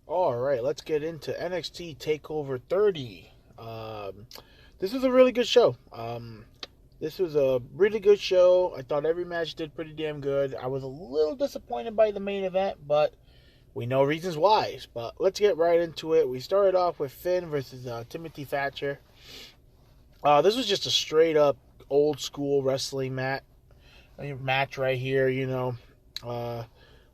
All right, let's get into NXT Takeover 30. This was a really good show. This was a really good show. I thought every match did pretty damn good. I was a little disappointed by the main event, but we know reasons why. But let's get right into it. We started off with Finn versus Timothy Thatcher. This was just a straight up old school wrestling match right here. Uh,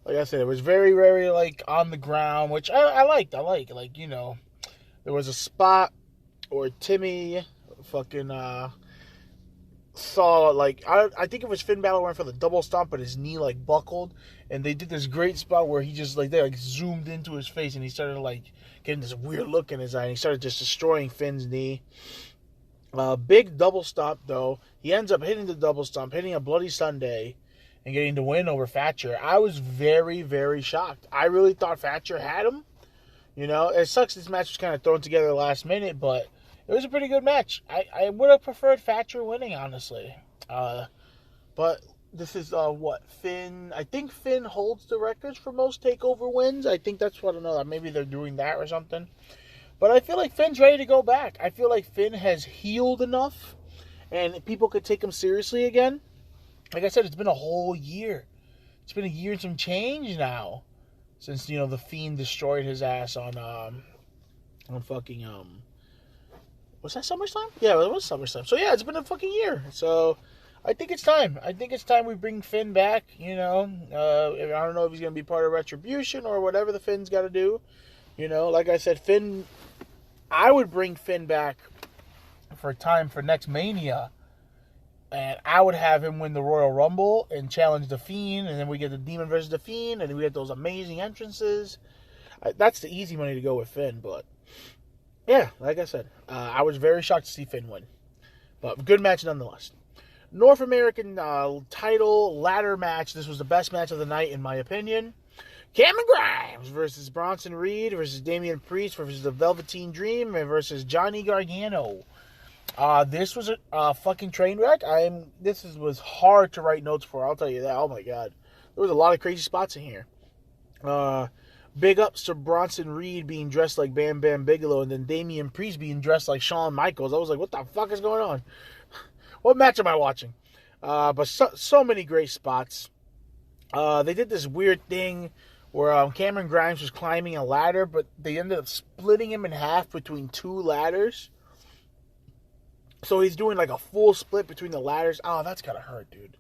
like I said, it was very, very like on the ground, which I liked. There was a spot where Timmy fucking saw like I think it was Finn Balor went for the double stomp, but his knee like buckled, and they did this great spot where he just like they like zoomed into his face, and he started like getting this weird look in his eye, and he started just destroying Finn's knee. Big double stomp though. He ends up hitting the double stomp, hitting a Bloody Sunday, and getting the win over Thatcher. I was very, very shocked. I really thought Thatcher had him. It sucks this match was kind of thrown together last minute, but it was a pretty good match. I would have preferred Thatcher winning, honestly. But this is what Finn. I think Finn holds the records for most takeover wins. I think that's what I know. Maybe they're doing that or something. But I feel like Finn's ready to go back. I feel like Finn has healed enough, and people could take him seriously again. Like I said, it's been a whole year. It's been a year and some change now since the Fiend destroyed his ass on fucking was that SummerSlam? Yeah, it was SummerSlam. So yeah, it's been a fucking year. So I think it's time. I think it's time we bring Finn back. I don't know if he's gonna be part of Retribution or whatever the Finn's got to do. Like I said, Finn. I would bring Finn back for time for next Mania. And I would have him win the Royal Rumble and challenge The Fiend. And then we get the Demon versus The Fiend. And then we get those amazing entrances. That's the easy money to go with Finn. But, yeah, like I said, I was very shocked to see Finn win. But good match nonetheless. North American title ladder match. This was the best match of the night, in my opinion. Cameron Grimes versus Bronson Reed versus Damian Priest versus the Velveteen Dream versus Johnny Gargano. This was a fucking train wreck. This was hard to write notes for, I'll tell you that. Oh my god. There was a lot of crazy spots in here. Big ups to Bronson Reed being dressed like Bam Bam Bigelow, and then Damian Priest being dressed like Shawn Michaels. I was like, what the fuck is going on? What match am I watching? But so many great spots. They did this weird thing where Cameron Grimes was climbing a ladder, but they ended up splitting him in half between two ladders. So he's doing like a full split between the ladders. Oh, that's gotta hurt, dude.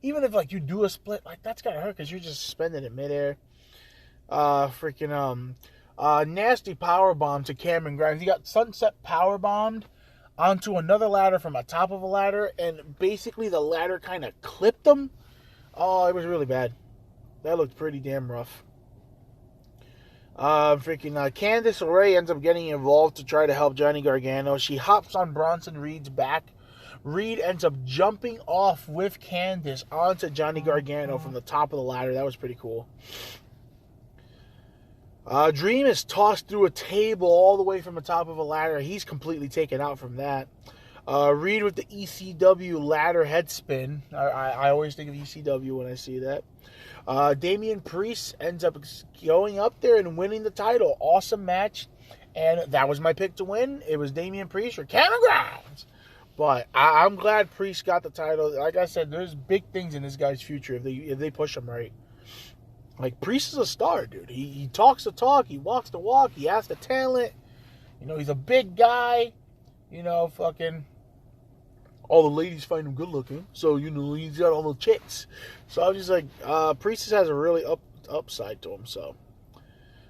Even if like you do a split, like that's gotta hurt because you're just suspended in midair. Nasty power bomb to Cameron Grimes. He got sunset power bombed onto another ladder from the top of a ladder, and basically the ladder kind of clipped him. Oh, it was really bad. That looked pretty damn rough. Candice LeRae ends up getting involved to try to help Johnny Gargano. She hops on Bronson Reed's back. Reed ends up jumping off with Candice onto Johnny Gargano from the top of the ladder. That was pretty cool. Dream is tossed through a table all the way from the top of a ladder. He's completely taken out from that. Reed with the ECW ladder head spin. I always think of ECW when I see that. Damian Priest ends up going up there and winning the title. Awesome match. And that was my pick to win. It was Damian Priest or Cameron Grimes. But I'm glad Priest got the title. Like I said, there's big things in this guy's future if they push him right. Like, Priest is a star, dude. He talks the talk. He walks the walk. He has the talent. He's a big guy. Fucking all the ladies find him good looking. So, he's got all the chicks. So, I was just like, Priest has a really upside to him. So,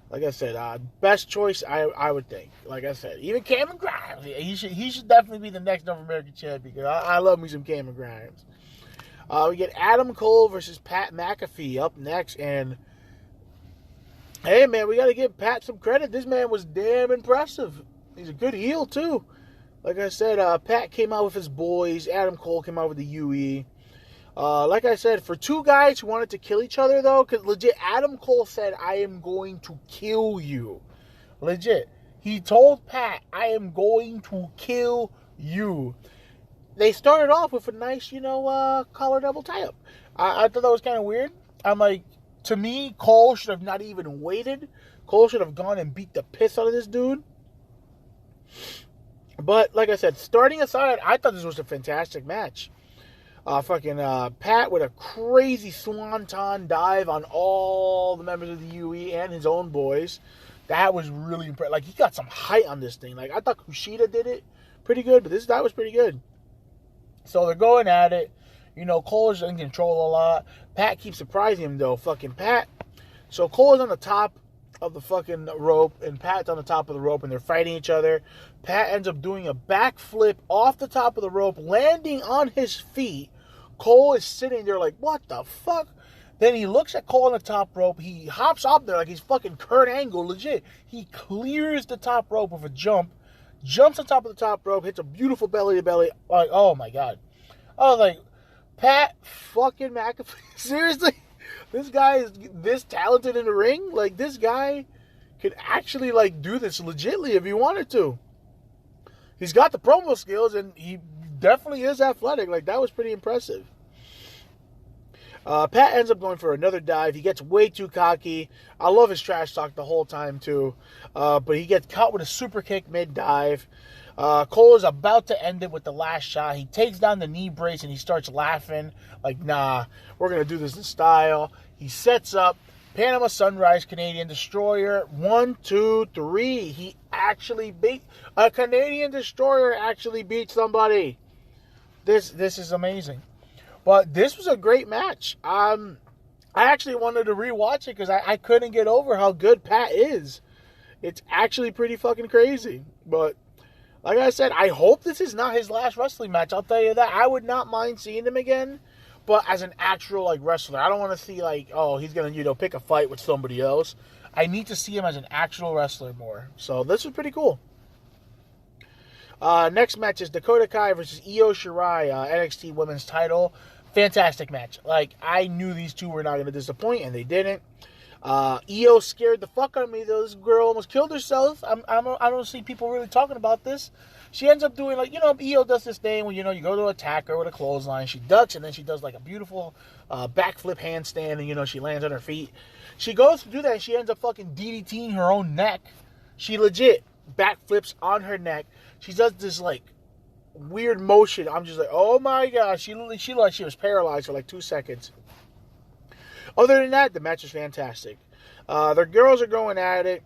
like I said, best choice, I would think. Like I said, even Cameron Grimes. He should definitely be the next North American champion. Because I love me some Cameron Grimes. We get Adam Cole versus Pat McAfee up next. And, hey, man, we got to give Pat some credit. This man was damn impressive. He's a good heel, too. Like I said, Pat came out with his boys. Adam Cole came out with the UE. Like I said, for two guys who wanted to kill each other, though, because legit, Adam Cole said, I am going to kill you. Legit. He told Pat, I am going to kill you. They started off with a nice, collar double tie-up. I thought that was kind of weird. I'm like, to me, Cole should have not even waited Cole should have gone and beat the piss out of this dude. But like I said, starting aside, I thought this was a fantastic match. Pat with a crazy swanton dive on all the members of the UE and his own boys. That was really impressive. Like, he got some height on this thing. Like, I thought Kushida did it pretty good, but that was pretty good. So they're going at it. You know, Cole is in control a lot. Pat keeps surprising him, though. Fucking Pat. So Cole is on the top of the fucking rope, and Pat's on the top of the rope, and they're fighting each other. Pat ends up doing a backflip off the top of the rope, landing on his feet. Cole is sitting there like, what the fuck? Then he looks at Cole on the top rope. He hops up there like he's fucking Kurt Angle, legit. He clears the top rope with a jump, jumps on top of the top rope, hits a beautiful belly-to-belly. Like, oh my God. I was like, Pat fucking McAfee, seriously? This guy is this talented in the ring? Like, this guy could actually, like, do this legitly if he wanted to. He's got the promo skills, and he definitely is athletic. Like, that was pretty impressive. Pat ends up going for another dive. He gets way too cocky. I love his trash talk the whole time, too. But he gets caught with a super kick mid-dive. Cole is about to end it with the last shot. He takes down the knee brace and he starts laughing. Like, nah, we're going to do this in style. He sets up Panama Sunrise, Canadian Destroyer. 1, 2, 3. He actually beat a Canadian Destroyer. Actually beat somebody. This is amazing. But this was a great match. I actually wanted to rewatch it because I couldn't get over how good Pat is. It's actually pretty fucking crazy. But like I said, I hope this is not his last wrestling match. I'll tell you that. I would not mind seeing him again, but as an actual, like, wrestler. I don't want to see, like, oh, he's going to, pick a fight with somebody else. I need to see him as an actual wrestler more. So this was pretty cool. Next match is Dakota Kai versus Io Shirai, NXT Women's title. Fantastic match. Like, I knew these two were not going to disappoint, and they didn't. Io scared the fuck out of me. This girl almost killed herself. I don't see people really talking about this. She ends up doing, like, Io does this thing when, you go to attack her with a clothesline. She ducks, and then she does, like, a beautiful backflip handstand, and, she lands on her feet. She goes to do that, and she ends up fucking DDTing her own neck. She legit backflips on her neck. She does this, like, weird motion. I'm just like, oh my gosh. She was paralyzed for, like, 2 seconds. Other than that, the match is fantastic. The girls are going at it.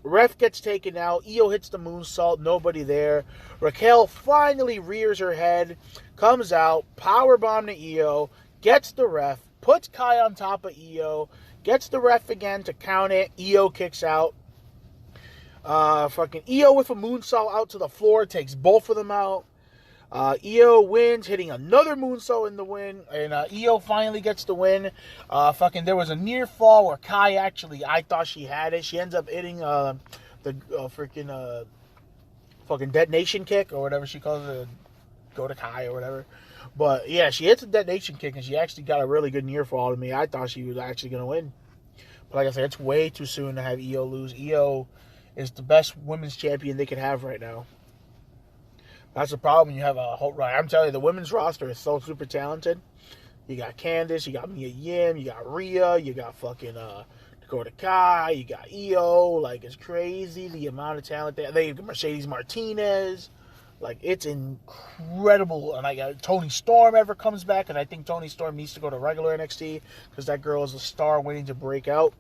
Ref gets taken out. Io hits the moonsault. Nobody there. Raquel finally rears her head. Comes out. Powerbomb to Io. Gets the ref. Puts Kai on top of Io. Gets the ref again to count it. Io kicks out. Io with a moonsault out to the floor. Takes both of them out. Io wins, hitting another moonsault in the win, and Io finally gets the win. There was a near fall where Kai I thought she had it. She ends up hitting the detonation kick, or whatever she calls it, go to Kai or whatever. But yeah, she hits a detonation kick, and she actually got a really good near fall to me. I thought she was actually going to win. But like I said, it's way too soon to have Io lose. Io is the best women's champion they could have right now. That's the problem when you have a whole... I'm telling you, the women's roster is so super talented. You got Candice, you got Mia Yim, you got Rhea, you got fucking Dakota Kai, you got Io. Like, it's crazy the amount of talent they have. Mercedes Martinez. Like, it's incredible. And Toni Storm ever comes back, and I think Toni Storm needs to go to regular NXT because that girl is a star waiting to break out.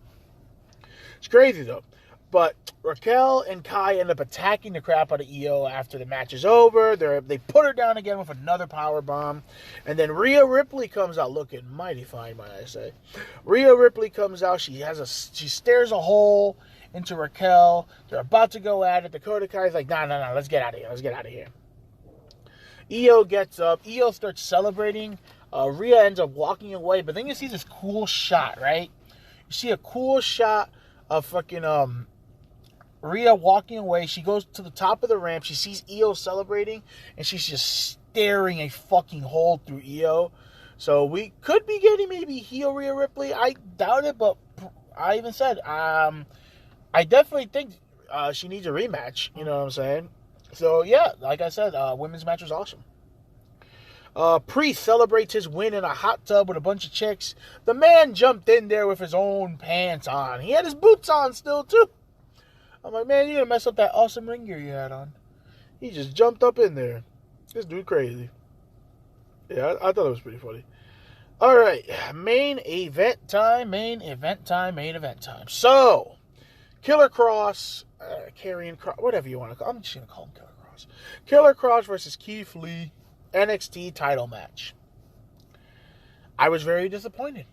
It's crazy, though. But Raquel and Kai end up attacking the crap out of Io after the match is over. They put her down again with another powerbomb. And then Rhea Ripley comes out looking mighty fine, might I say. Rhea Ripley comes out. She stares a hole into Raquel. They're about to go at it. Dakota Kai's like, no, let's get out of here. Io gets up. Io starts celebrating. Rhea ends up walking away. But then you see this cool shot, right? You see a cool shot of fucking Rhea walking away. She goes to the top of the ramp. She sees Io celebrating, and she's just staring a fucking hole through Io. So we could be getting maybe heel Rhea Ripley. I doubt it, but I even said I definitely think she needs a rematch. You know what I'm saying? So yeah, like I said, women's match was awesome. Priest celebrates his win in a hot tub with a bunch of chicks. The man jumped in there with his own pants on. He had his boots on still, too. I'm like, man, you're going to mess up that awesome ring gear you had on. He just jumped up in there. This dude crazy. Yeah, I thought it was pretty funny. All right, main event time. So, Killer Kross, Karrion Kross, whatever you want to call him. I'm just going to call him Killer Kross. Killer Kross versus Keith Lee, NXT title match. I was very disappointed.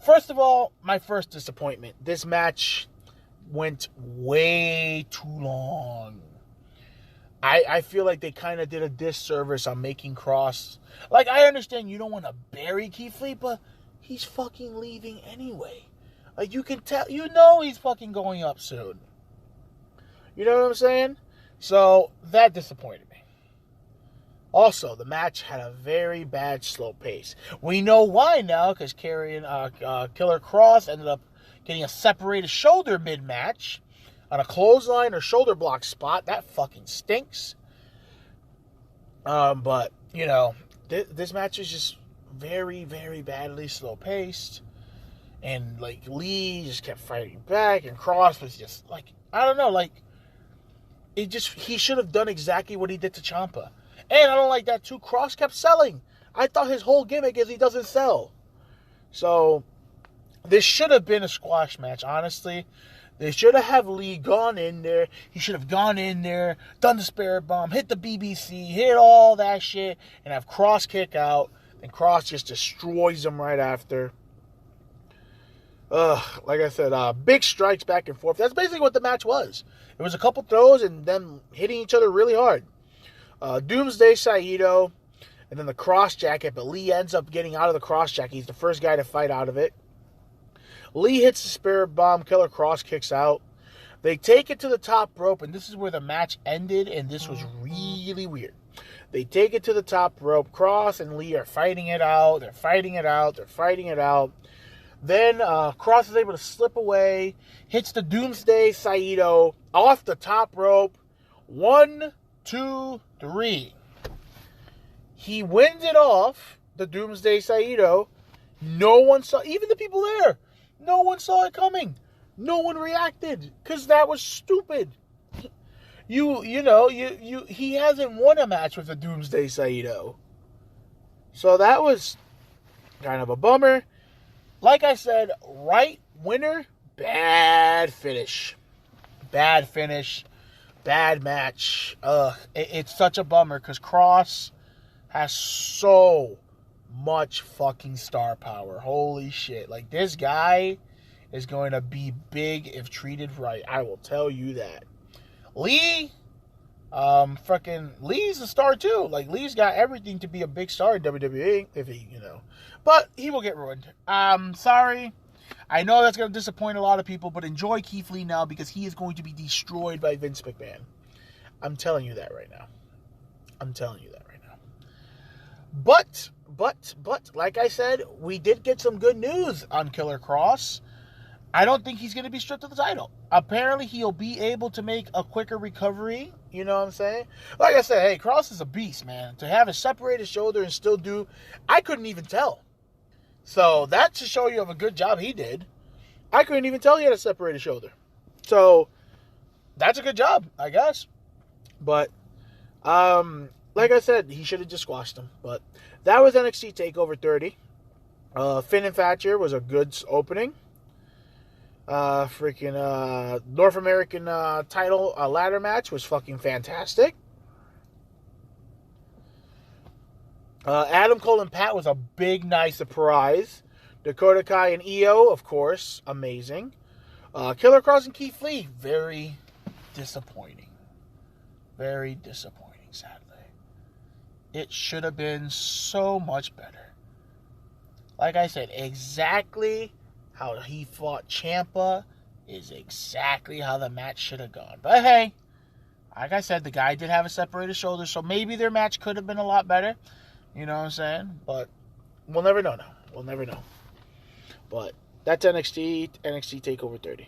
First of all, my first disappointment. This match went way too long. I feel like they kind of did a disservice on making Kross. Like, I understand you don't want to bury Keith Lee, but he's fucking leaving anyway. Like, you can tell, he's fucking going up soon. You know what I'm saying? So, that disappointed me. Also, the match had a very bad slow pace. We know why now, because Killer Kross ended up getting a separated shoulder mid-match on a clothesline or shoulder block spot. That fucking stinks. But, this match is just very, very badly slow-paced. And, Lee just kept fighting back, and Kross was just, I don't know, he should have done exactly what he did to Ciampa. And I don't like that, too. Kross kept selling. I thought his whole gimmick is he doesn't sell. So, this should have been a squash match, honestly. They should have Lee gone in there. He should have gone in there, done the spirit bomb, hit the BBC, hit all that shit, and have Kross kick out. And Kross just destroys him right after. Like I said, big strikes back and forth. That's basically what the match was. It was a couple throws and them hitting each other really hard. Doomsday Saito, and then the cross jacket, but Lee ends up getting out of the cross jacket. He's the first guy to fight out of it. Lee hits the spirit bomb. Killer Kross kicks out. They take it to the top rope, and this is where the match ended, and this was really weird. They take it to the top rope. Kross and Lee are fighting it out. They're fighting it out. Then Kross is able to slip away, hits the Doomsday Saito off the top rope. 1, 2, 3. He wins it off, the Doomsday Saito. No one saw, even the people there, no one saw it coming. No one reacted, because that was stupid. He hasn't won a match with the Doomsday Saito. So that was kind of a bummer. Like I said, right winner, bad finish. Bad match. It's such a bummer because Kross has so much fucking star power. Holy shit. This guy is going to be big if treated right. I will tell you that. Lee, Lee's a star too. Lee's got everything to be a big star in WWE if he, but he will get ruined. Sorry. I know that's going to disappoint a lot of people, but enjoy Keith Lee now because he is going to be destroyed by Vince McMahon. I'm telling you that right now. But, like I said, we did get some good news on Killer Kross. I don't think he's going to be stripped of the title. Apparently, he'll be able to make a quicker recovery. You know what I'm saying? Like I said, hey, Kross is a beast, man. To have a separated shoulder and still do, I couldn't even tell. So that should show you of a good job he did. I couldn't even tell he had a separated shoulder. So that's a good job, I guess. But, like I said, he should have just squashed him. But that was NXT TakeOver 30. Finn and Thatcher was a good opening. North American title ladder match was fucking fantastic. Adam Cole and Pat was a big, nice surprise. Dakota Kai and Io, of course, amazing. Killer Kross and Keith Lee, very disappointing. Very disappointing, sadly. It should have been so much better. Like I said, exactly how he fought Ciampa is exactly how the match should have gone. But hey, like I said, the guy did have a separated shoulder, so maybe their match could have been a lot better. You know what I'm saying? But we'll never know now. We'll never know. But that's NXT TakeOver 30.